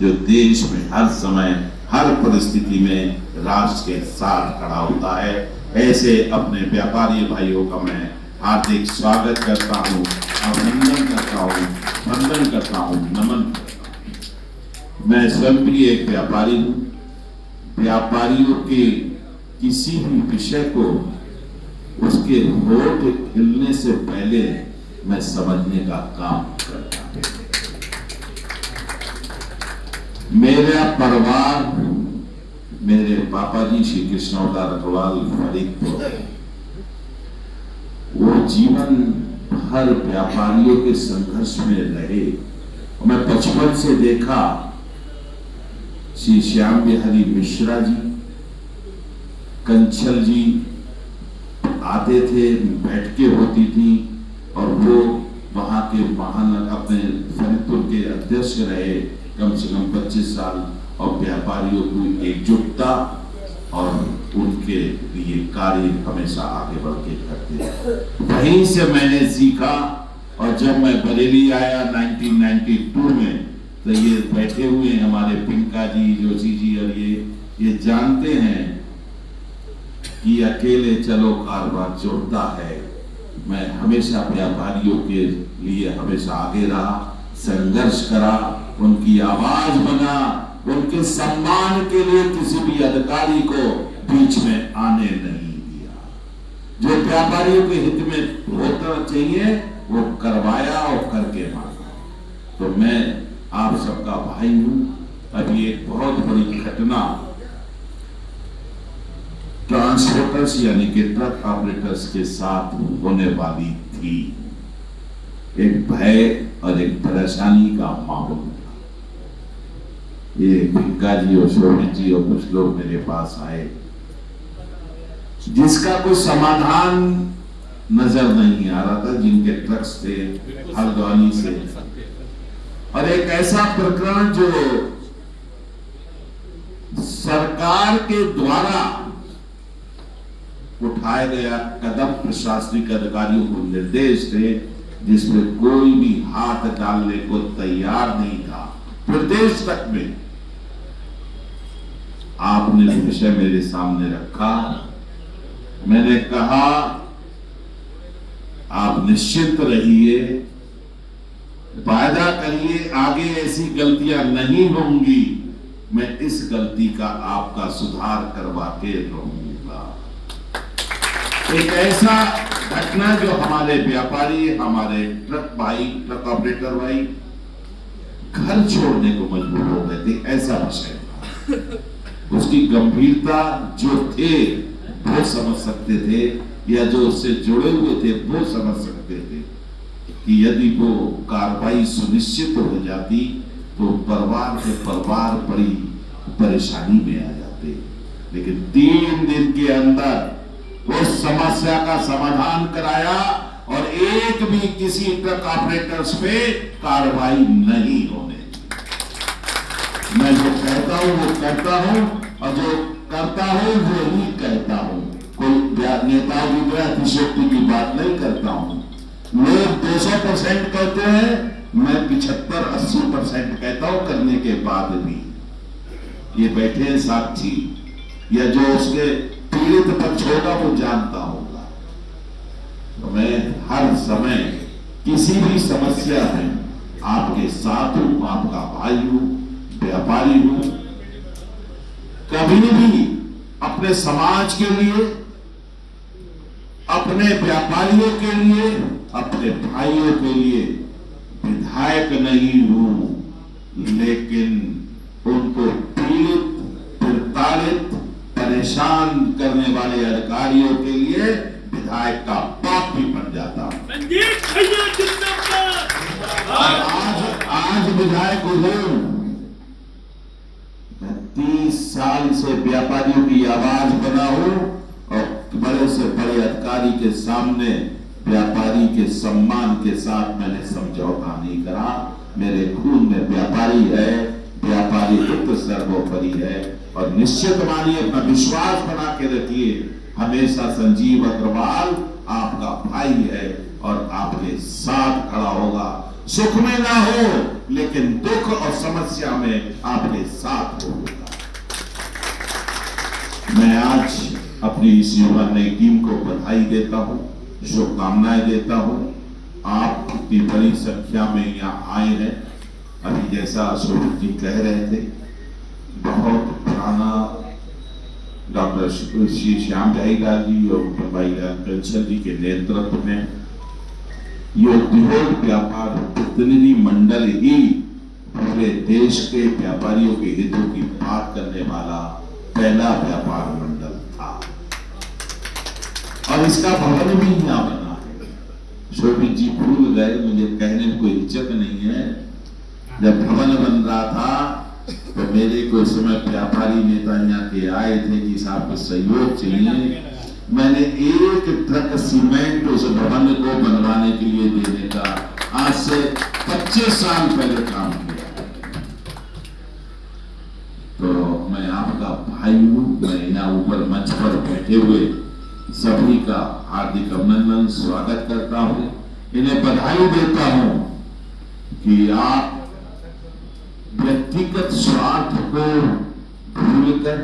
जो देश में हर समय हर परिस्थिति में राष्ट्र के साथ खड़ा होता है। ऐसे अपने व्यापारी भाइयों का मैं हार्दिक स्वागत करता हूँ, अभिनंदन करता हूँ, वंदन करता हूँ, नमन करता हूँ। मैं स्वयं भी एक व्यापारी हूँ। व्यापारियों के किसी भी विषय को उसके होठ खिलने से पहले मैं समझने का काम करता हूँ। मेरा परिवार, मेरे पापा जी श्री कृष्णौदार अग्रवाल फरीदपुर, वो जीवन भर व्यापारियों के संघर्ष में रहे। मैं बचपन से देखा श्री श्याम बिहारी मिश्रा जी, कंचल जी आते थे, बैठकें होती थी और वो वहां के महानगर अपने फरीदपुर के अध्यक्ष रहे कम से कम 25 साल, और व्यापारियों की एकजुटता और उनके लिए कार्य हमेशा आगे बढ़ के करते। वहीं से मैंने सीखा, और जब मैं बरेली आया 1992 में, तो ये बैठे हुए हैं हमारे पिंका जी, जोशी जी, और ये जानते हैं कि अकेले चलो कारवां चुड़ता है। मैं हमेशा व्यापारियों के लिए हमेशा आगे रहा, संघर्ष करा, उनकी आवाज बना, उनके सम्मान के लिए किसी भी अधिकारी को बीच में आने नहीं दिया। जो व्यापारियों के हित में होना चाहिए वो करवाया और करके माना। तो मैं आप सबका भाई हूं। अभी एक बहुत बड़ी घटना ट्रांसपोर्टर्स यानी कि ट्रक ऑपरेटर्स के साथ होने वाली थी। एक भय और एक परेशानी का माहौल था। ये भिक्का जी और शोभित जी और कुछ लोग मेरे पास आए, जिसका कोई समाधान नजर नहीं आ रहा था, जिनके ट्रक्स थे हल्द्वानी से, और एक ऐसा प्रकरण जो सरकार के द्वारा उठाया गया कदम, प्रशासनिक अधिकारियों को निर्देश थे, जिसमें कोई भी हाथ डालने को तैयार नहीं था। प्रदेश तक में आपने विषय मेरे सामने रखा। मैंने कहा आप निश्चिंत रहिए, वायदा करिए आगे ऐसी गलतियां नहीं होंगी, मैं इस गलती का आपका सुधार करवा के रहूंगा। एक ऐसा घटना जो हमारे व्यापारी, हमारे ट्रक भाई, ट्रक ऑपरेटर भाई घर छोड़ने को मजबूर हो गए थे, ऐसा विषय था। उसकी गंभीरता जो थे वो समझ सकते थे, या जो उससे जुड़े हुए थे वो समझ सकते थे कि यदि वो कार्रवाई सुनिश्चित हो जाती तो परिवार के परिवार बड़ी परेशानी में आ जाते। लेकिन 3 दिन के अंदर उस समस्या का समाधान कराया, और एक भी किसी ट्रक ऑपरेटर्स पे कार्रवाई नहीं होने दी। मैं जो कहता हूं वो करता हूं, और जो करता हूं वो ही कहता हूं। कोई नेताओं की तरह अतिशयोक्ति की बात नहीं करता हूं। लोग 200% कहते हैं, मैं 75-80% कहता हूं करने के बाद भी। ये बैठे हैं साक्षी, या जो उसके पीड़ित पक्ष होगा वो जानता होगा। तो मैं हर समय किसी भी समस्या में आपके साथ हूं, आपका भाई हूं, व्यापारी हूं। कभी भी अपने समाज के लिए, अपने व्यापारियों के लिए, अपने भाइयों के लिए विधायक नहीं हूं, लेकिन उनको पीड़ित, प्रताड़ित, परेशान करने वाले अधिकारियों के लिए विधायक का बाप भी बन जाता हूं। आज विधायक हूं। मैं 30 साल से व्यापारियों की आवाज बना हूं, और बड़े से बड़े अधिकारी के सामने व्यापारी के सम्मान के साथ मैंने समझौता नहीं करा। मेरे खून में व्यापारी है, व्यापारी हित सर्वोपरि है। और निश्चित मानिए, अपना विश्वास बना के रखिए, हमेशा संजीव अग्रवाल आपका भाई है और आपके साथ खड़ा होगा। सुख में ना हो लेकिन दुख और समस्या में आपके साथ होगा। मैं आज अपनी इस युवा नई टीम को बधाई देता हूं, शुभकामनाएं देता हूं। आप इतनी बड़ी संख्या में यहाँ आए हैं। अभी जैसा अशोक जी कह रहे थे, बहुत पुराना डॉक्टर श्री श्याम जाईलाल जी और भाई कंसल जी के नेतृत्व में ये उद्योग व्यापार प्रतिनिधि मंडल ही पूरे देश के व्यापारियों के हितों की बात करने वाला पहला व्यापार मंडल था और इसका भवन भी यहाँ बना है। शोभित जी भूल गए, मुझे कहने में कोई इज्जत नहीं है। जब भवन बन रहा था तो मेरे को उस समय व्यापारी नेता यहाँ के आए थे कि साहब को सहयोग चाहिए। मैंने एक ट्रक सीमेंट उस भवन को बनवाने के लिए देने का आज से 25 साल पहले काम किया। तो मैं आपका भाई हूं। मैं यहाँ ऊपर मंच पर बैठे हुए सभी का हार्दिक अभिनंदन स्वागत करता हूं, इन्हें बधाई देता हूं कि आप व्यक्तिगत स्वार्थ को भूलकर,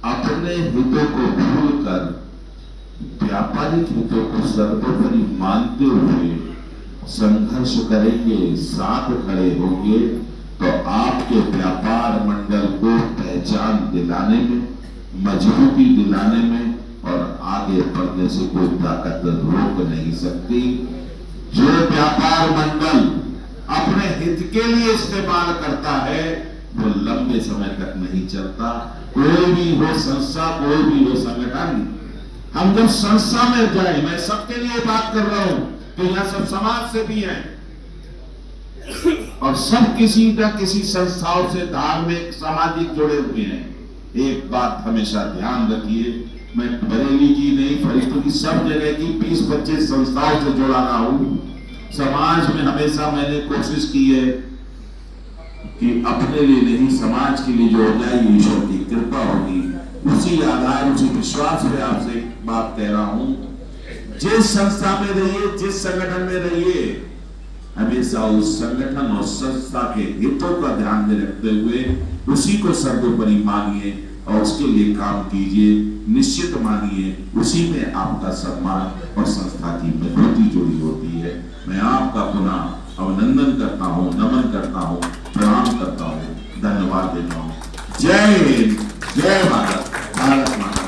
अपने हितों को भूलकर व्यापारिक हितों को सर्वोपरि मानते हुए संघर्ष करेंगे, साथ खड़े होंगे तो आपके व्यापार मंडल को पहचान दिलाने में, मजबूती दिलाने में और आगे बढ़ने से कोई ताकत रोक नहीं सकती। जो व्यापार मंडल अपने हित के लिए इस्तेमाल करता है वो लंबे समय तक नहीं चलता। कोई भी हो संस्था, कोई भी हो संगठन, हम जब संस्था में जाए, मैं सबके लिए बात कर रहा हूं तो यहाँ सब समाज से भी हैं और सब किसी न किसी संस्थाओं से धार्मिक सामाजिक जुड़े हुए हैं। एक बात हमेशा ध्यान रखिए, मैं बरेली की नहीं, फरीदपुर की सब जगह की 20-25 संस्थाओं से जुड़ा रहा हूं। समाज में हमेशा मैंने कोशिश की है कि अपने लिए नहीं, समाज के लिए जो हो जाए ईश्वर की कृपा होगी। उसी आधार, उसी विश्वास पे आपसे बात कह रहा हूं। जिस संस्था में रहिए, जिस संगठन में रहिए, हमेशा उस संगठन और संस्था के हितों का ध्यान में रखते हुए उसी को सर्वोपरि मानिए और उसके लिए काम कीजिए। निश्चित मानिए उसी में आपका सम्मान और संस्था की मजबूती जुड़ी होती है। मैं आपका पुनः अभिनंदन करता हूं, नमन करता हूं, प्रणाम करता हूं, धन्यवाद देता हूं। जय हिंद, जय भारत, भारत माता।